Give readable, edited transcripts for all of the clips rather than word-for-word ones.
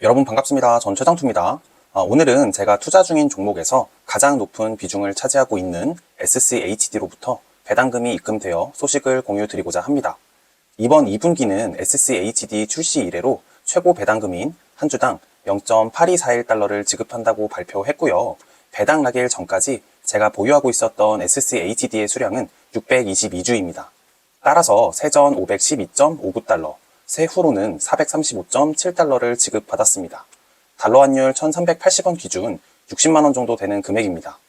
여러분 반갑습니다. 전 최장투입니다. 오늘은 제가 투자 중인 종목에서 가장 높은 비중을 차지하고 있는 SCHD로부터 배당금이 입금되어 소식을 공유드리고자 합니다. 이번 2분기는 SCHD 출시 이래로 최고 배당금인 한 주당 0.8241달러를 지급한다고 발표했고요. 배당 나길 전까지 제가 보유하고 있었던 SCHD의 수량은 622주입니다. 따라서 세전 512.59달러, 세후로는 435.7달러를 지급받았습니다. 달러 환율 1380원 기준 60만원 정도 되는 금액입니다.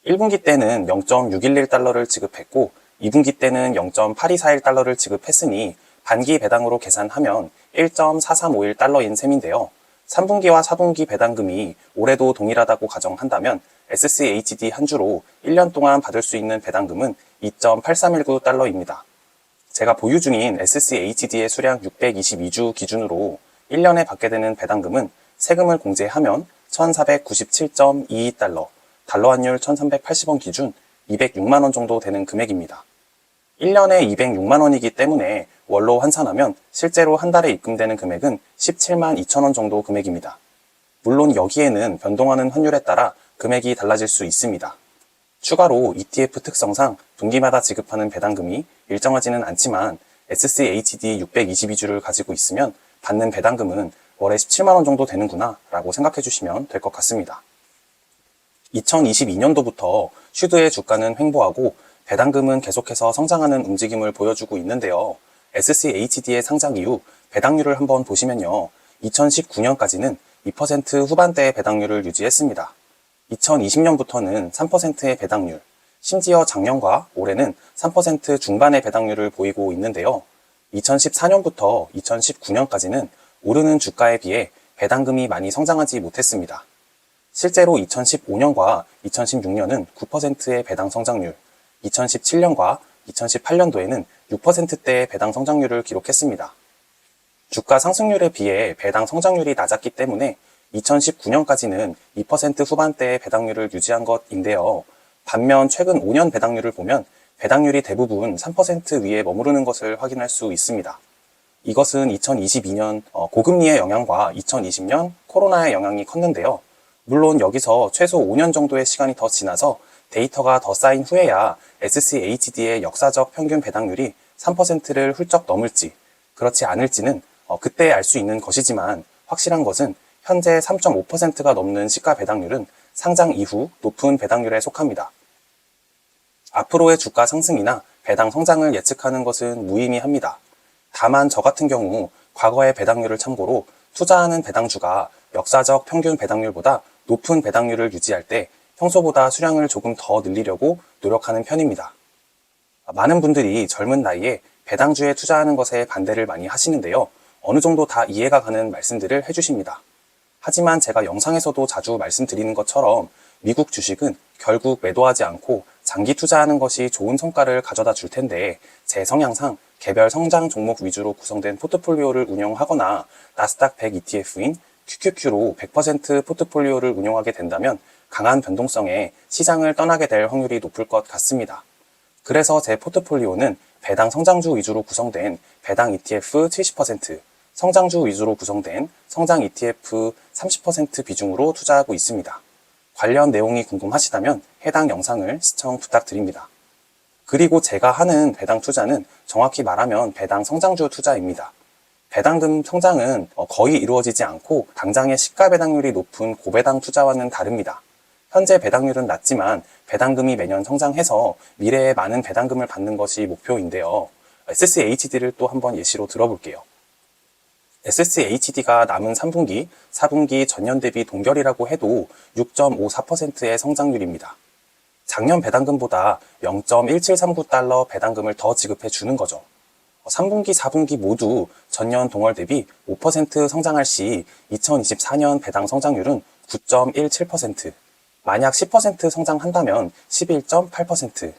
1분기 때는 0.611달러를 지급했고 2분기 때는 0.8241달러를 지급했으니 반기 배당으로 계산하면 1.4351달러인 셈인데요. 3분기와 4분기 배당금이 올해도 동일하다고 가정한다면 SCHD 한 주로 1년 동안 받을 수 있는 배당금은 2.8319달러입니다. 제가 보유 중인 SCHD의 수량 622주 기준으로 1년에 받게 되는 배당금은 세금을 공제하면 1497.22달러, 달러 환율 1380원 기준 206만원 정도 되는 금액입니다. 1년에 206만원이기 때문에 월로 환산하면 실제로 한 달에 입금되는 금액은 17만 2천원 정도 금액입니다. 물론 여기에는 변동하는 환율에 따라 금액이 달라질 수 있습니다. 추가로 ETF 특성상 분기마다 지급하는 배당금이 일정하지는 않지만 SCHD 622주를 가지고 있으면 받는 배당금은 월에 17만원 정도 되는구나 라고 생각해 주시면 될 것 같습니다. 2022년도부터 슈드의 주가는 횡보하고 배당금은 계속해서 성장하는 움직임을 보여주고 있는데요. SCHD의 상장 이후 배당률을 한번 보시면요. 2019년까지는 2% 후반대의 배당률을 유지했습니다. 2020년부터는 3%의 배당률, 심지어 작년과 올해는 3% 중반의 배당률을 보이고 있는데요. 2014년부터 2019년까지는 오르는 주가에 비해 배당금이 많이 성장하지 못했습니다. 실제로 2015년과 2016년은 9%의 배당 성장률, 2017년과 2018년도에는 6%대의 배당 성장률을 기록했습니다. 주가 상승률에 비해 배당 성장률이 낮았기 때문에 2019년까지는 2% 후반대의 배당률을 유지한 것인데요. 반면 최근 5년 배당률을 보면 배당률이 대부분 3% 위에 머무르는 것을 확인할 수 있습니다. 이것은 2022년 고금리의 영향과 2020년 코로나의 영향이 컸는데요. 물론 여기서 최소 5년 정도의 시간이 더 지나서 데이터가 더 쌓인 후에야 SCHD의 역사적 평균 배당률이 3%를 훌쩍 넘을지 그렇지 않을지는 그때 알 수 있는 것이지만 확실한 것은 현재 3.5%가 넘는 시가 배당률은 상장 이후 높은 배당률에 속합니다. 앞으로의 주가 상승이나 배당 성장을 예측하는 것은 무의미합니다. 다만 저 같은 경우 과거의 배당률을 참고로 투자하는 배당주가 역사적 평균 배당률보다 높은 배당률을 유지할 때 평소보다 수량을 조금 더 늘리려고 노력하는 편입니다. 많은 분들이 젊은 나이에 배당주에 투자하는 것에 반대를 많이 하시는데요. 어느 정도 다 이해가 가는 말씀들을 해주십니다. 하지만 제가 영상에서도 자주 말씀드리는 것처럼 미국 주식은 결국 매도하지 않고 장기 투자하는 것이 좋은 성과를 가져다 줄 텐데 제 성향상 개별 성장 종목 위주로 구성된 포트폴리오를 운영하거나 나스닥 100 ETF인 QQQ로 100% 포트폴리오를 운영하게 된다면 강한 변동성에 시장을 떠나게 될 확률이 높을 것 같습니다. 그래서 제 포트폴리오는 배당 성장주 위주로 구성된 배당 ETF 70%, 성장주 위주로 구성된 성장 ETF 30% 비중으로 투자하고 있습니다. 관련 내용이 궁금하시다면 해당 영상을 시청 부탁드립니다. 그리고 제가 하는 배당 투자는 정확히 말하면 배당 성장주 투자입니다. 배당금 성장은 거의 이루어지지 않고 당장의 시가 배당률이 높은 고배당 투자와는 다릅니다. 현재 배당률은 낮지만 배당금이 매년 성장해서 미래에 많은 배당금을 받는 것이 목표인데요. SCHD를 또 한번 예시로 들어볼게요. SCHD가 남은 3분기, 4분기 전년 대비 동결이라고 해도 6.54%의 성장률입니다. 작년 배당금보다 0.1739달러 배당금을 더 지급해 주는 거죠. 3분기, 4분기 모두 전년 동월 대비 5% 성장할 시 2024년 배당 성장률은 9.17%, 만약 10% 성장한다면 11.8%,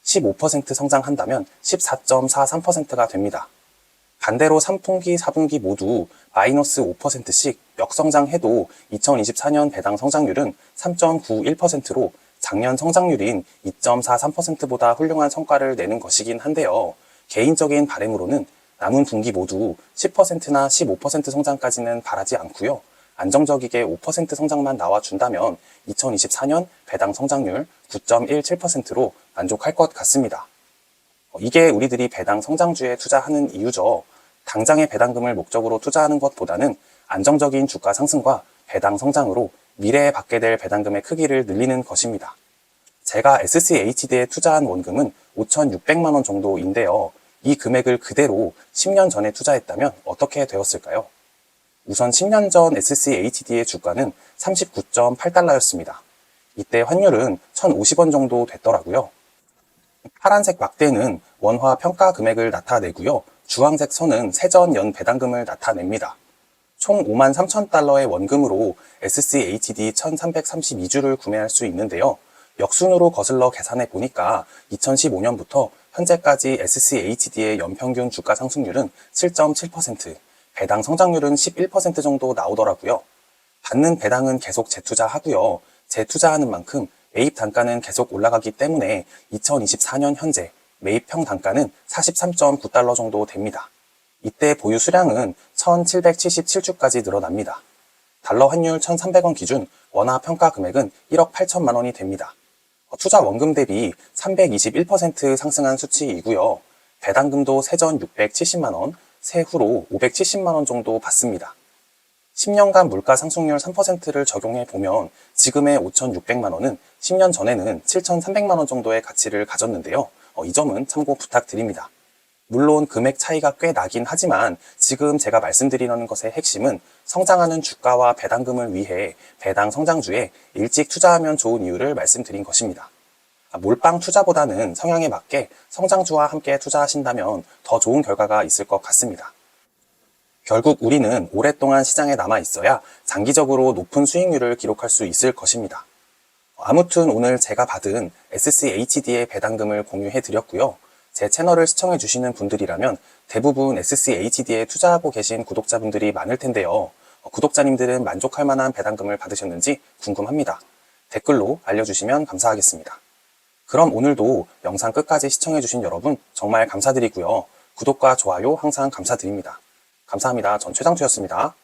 15% 성장한다면 14.43%가 됩니다. 반대로 3분기, 4분기 모두 마이너스 5%씩 역성장해도 2024년 배당 성장률은 3.91%로 작년 성장률인 2.43%보다 훌륭한 성과를 내는 것이긴 한데요. 개인적인 바람으로는 남은 분기 모두 10%나 15% 성장까지는 바라지 않고요. 안정적이게 5% 성장만 나와준다면 2024년 배당 성장률 9.17%로 만족할 것 같습니다. 이게 우리들이 배당 성장주에 투자하는 이유죠. 당장의 배당금을 목적으로 투자하는 것보다는 안정적인 주가 상승과 배당 성장으로 미래에 받게 될 배당금의 크기를 늘리는 것입니다. 제가 SCHD에 투자한 원금은 5,600만 원 정도인데요. 이 금액을 그대로 10년 전에 투자했다면 어떻게 되었을까요? 우선 10년 전 SCHD의 주가는 39.8달러였습니다. 이때 환율은 1,050원 정도 됐더라고요. 파란색 막대는 원화 평가 금액을 나타내고요. 주황색 선은 세전 연 배당금을 나타냅니다. 총 53,000달러의 원금으로 SCHD 1332주를 구매할 수 있는데요. 역순으로 거슬러 계산해 보니까 2015년부터 현재까지 SCHD의 연평균 주가 상승률은 7.7%, 배당 성장률은 11% 정도 나오더라고요. 받는 배당은 계속 재투자하고요. 재투자하는 만큼 매입 단가는 계속 올라가기 때문에 2024년 현재 매입형 단가는 43.9달러 정도 됩니다. 이때 보유 수량은 1777주까지 늘어납니다. 달러 환율 1300원 기준 원화 평가 금액은 1억 8천만 원이 됩니다. 투자 원금 대비 321% 상승한 수치이고요. 배당금도 세전 670만 원, 세후로 570만 원 정도 받습니다. 10년간 물가 상승률 3%를 적용해 보면 지금의 5,600만 원은 10년 전에는 7,300만 원 정도의 가치를 가졌는데요. 이 점은 참고 부탁드립니다. 물론 금액 차이가 꽤 나긴 하지만 지금 제가 말씀드리려는 것의 핵심은 성장하는 주가와 배당금을 위해 배당 성장주에 일찍 투자하면 좋은 이유를 말씀드린 것입니다. 몰빵 투자보다는 성향에 맞게 성장주와 함께 투자하신다면 더 좋은 결과가 있을 것 같습니다. 결국 우리는 오랫동안 시장에 남아 있어야 장기적으로 높은 수익률을 기록할 수 있을 것입니다. 아무튼 오늘 제가 받은 SCHD의 배당금을 공유해 드렸고요. 제 채널을 시청해 주시는 분들이라면 대부분 SCHD에 투자하고 계신 구독자분들이 많을 텐데요. 구독자님들은 만족할 만한 배당금을 받으셨는지 궁금합니다. 댓글로 알려주시면 감사하겠습니다. 그럼 오늘도 영상 끝까지 시청해 주신 여러분 정말 감사드리고요. 구독과 좋아요 항상 감사드립니다. 감사합니다. 전 최장수였습니다.